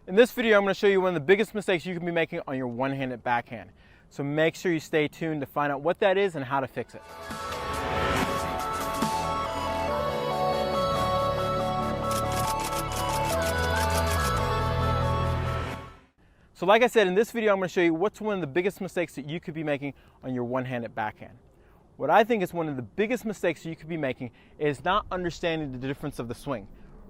In this video, I'm going to show you one of the biggest mistakes you can be making on your one-handed backhand. So make sure you stay tuned to find out what that is and how to fix it. So like I said, in this video, I'm going to show you what's one of the biggest mistakes that you could be making on your one-handed backhand. What I think is one of the biggest mistakes you could be making is not understanding the difference of the swing.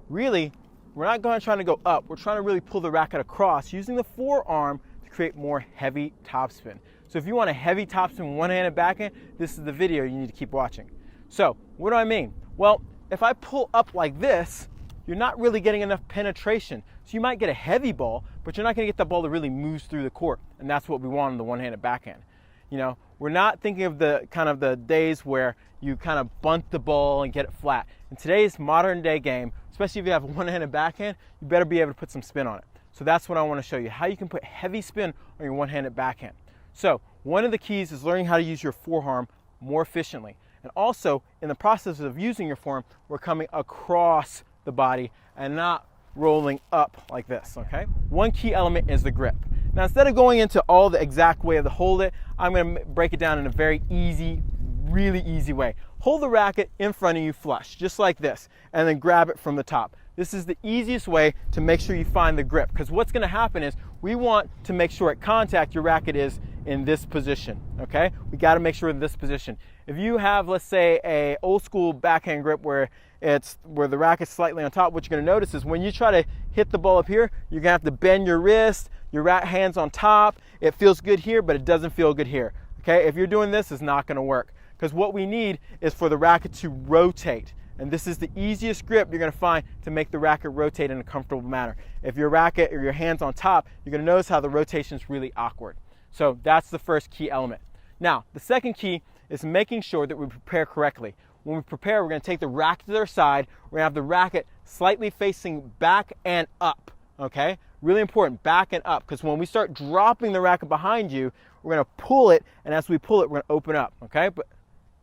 Really, we're not trying to go up. We're trying to really pull the racket across using the forearm to create more heavy topspin. So if you want a heavy topspin one-handed backhand, this is the video you need to keep watching. So what do I mean? Well, if I pull up like this, you're not really getting enough penetration. So you might get a heavy ball, but you're not going to get the ball that really moves through the court. And that's what we want in the one-handed backhand. You know, we're not thinking of the days where you kind of bunt the ball and get it flat. In today's modern day game, especially if you have a one-handed backhand, you better be able to put some spin on it. So that's what I want to show you, how you can put heavy spin on your one-handed backhand. So one of the keys is learning how to use your forearm more efficiently. And also, in the process of using your forearm, we're coming across the body and not rolling up like this, okay? One key element is the grip. Now, instead of going into all the exact way to hold it, I'm going to break it down in a very easy, really easy way. Hold the racket in front of you flush, just like this, and then grab it from the top. This is the easiest way to make sure you find the grip, because what's going to happen is we want to make sure at contact your racket is in this position, okay? We got to make sure in this position. If you have, let's say, a old school backhand grip where the racket's slightly on top, what you're going to notice is when you try to hit the ball up here, you're going to have to bend your wrist, your hand's on top. It feels good here, but it doesn't feel good here, okay? If you're doing this, it's not going to work, because what we need is for the racket to rotate. And this is the easiest grip you're going to find to make the racket rotate in a comfortable manner. If your racket or your hand's on top, you're going to notice how the rotation is really awkward. So that's the first key element. Now, the second key is making sure that we prepare correctly. When we prepare, we're going to take the racket to our side. We're going to have the racket slightly facing back and up, okay? Really important, back and up, because when we start dropping the racket behind you, we're going to pull it, and as we pull it, we're going to open up, okay? But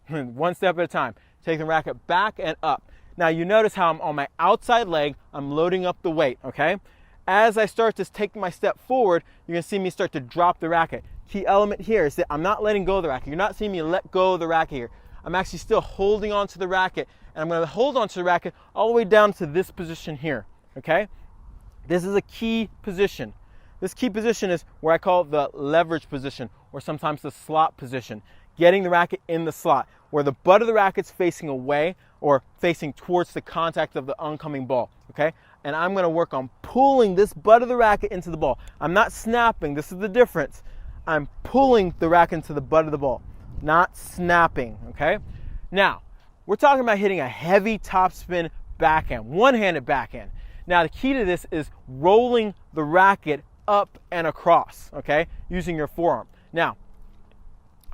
one step at a time. Take the racket back and up. Now you notice how I'm on my outside leg, I'm loading up the weight, okay? As I start to take my step forward, you're gonna see me start to drop the racket. Key element here is that I'm not letting go of the racket. You're not seeing me let go of the racket here. I'm actually still holding on to the racket, and I'm gonna hold on to the racket all the way down to this position here, okay? This is a key position. This key position is where I call the leverage position, or sometimes the slot position. Getting the racket in the slot, where the butt of the racket's facing away or facing towards the contact of the oncoming ball, okay? And I'm gonna work on pulling this butt of the racket into the ball. I'm not snapping, this is the difference. I'm pulling the racket into the butt of the ball, not snapping, okay? Now, we're talking about hitting a heavy topspin backhand, one-handed backhand. Now, the key to this is rolling the racket up and across, okay? Using your forearm. Now,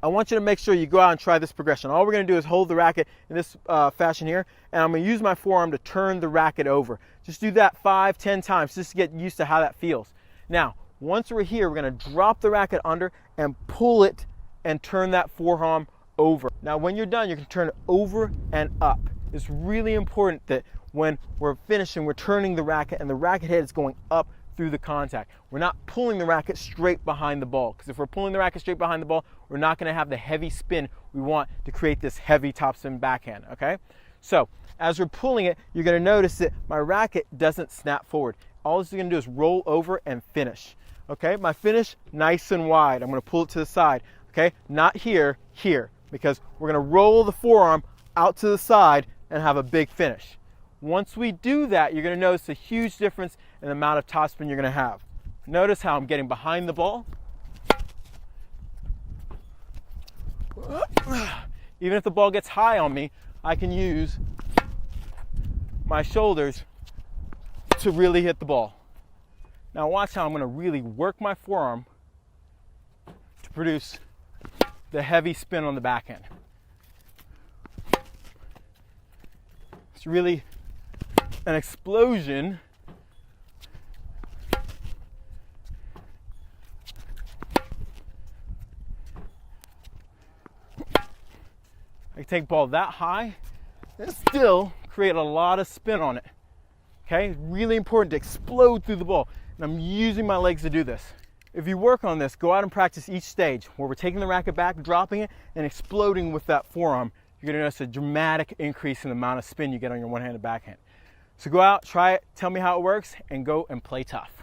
I want you to make sure you go out and try this progression. All we're going to do is hold the racket in this fashion here, and I'm going to use my forearm to turn the racket over. Just do that 5-10 times just to get used to how that feels. Now, once we're here, we're going to drop the racket under and pull it and turn that forearm over. Now, when you're done, you can turn it over and up. It's really important that when we're finishing, we're turning the racket and the racket head is going up through the contact. We're not pulling the racket straight behind the ball, because if we're pulling the racket straight behind the ball, we're not going to have the heavy spin we want to create this heavy topspin backhand, okay? So as we're pulling it, you're going to notice that my racket doesn't snap forward. All it's going to do is roll over and finish, okay? My finish, nice and wide. I'm going to pull it to the side, okay? Not here, here, because we're going to roll the forearm out to the side and have a big finish. Once we do that, you're going to notice a huge difference in the amount of topspin you're going to have. Notice how I'm getting behind the ball. Even if the ball gets high on me, I can use my shoulders to really hit the ball. Now watch how I'm going to really work my forearm to produce the heavy spin on the backhand. It's really an explosion. I can take ball that high and still create a lot of spin on it. Okay, really important to explode through the ball. and I'm using my legs to do this. If you work on this, go out and practice each stage where we're taking the racket back, dropping it, and exploding with that forearm. You're gonna notice a dramatic increase in the amount of spin you get on your one-handed backhand. So go out, try it, tell me how it works, and go and play tough.